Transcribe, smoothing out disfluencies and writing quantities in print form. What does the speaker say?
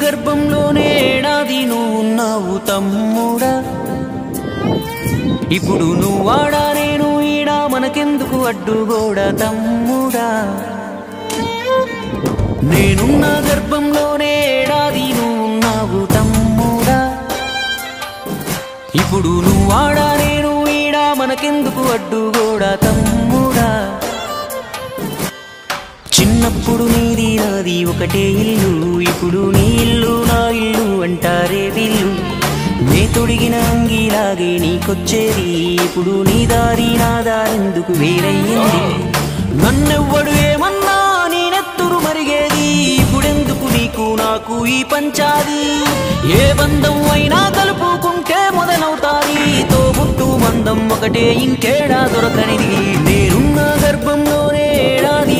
గర్భంలోనే ఏడాది నువ్వు ఉన్నావు తమ్ముడా ఇప్పుడు నువ్వాడా నేను ఈడా మనకెందుకు అడ్డుగోడా తమ్ముడా నేనున్న గర్భంలోనే ఏడాది నువ్వు ఉన్నావు తమ్ముడా ఇప్పుడు నువ్వాడా నేను ఈడా మనకెందుకు అడ్డుగోడా తమ్ముడా చిన్నప్పుడు నీది నాది ఒకటే ఇల్లు ఇప్పుడు నీ ఇల్లు నా ఇల్లు అంటారే వీళ్ళు నే తొడిగిన అంగిలాగే నీకొచ్చేది ఇప్పుడు నీ దారి నా దారెందుకు వేరయ్యింది నన్నెవ్వడు ఏమన్నా నీ నెత్తురు మరిగేది ఇప్పుడెందుకు నీకు నాకు ఈ పంచాది ఏ బంధం అయినా కలుపుకుంటే మొదలవుతాది తోబుట్టు బంధం ఒకటే ఇంకేడా దొరకనిది నేనున్న గర్భంలోనే ఏడాది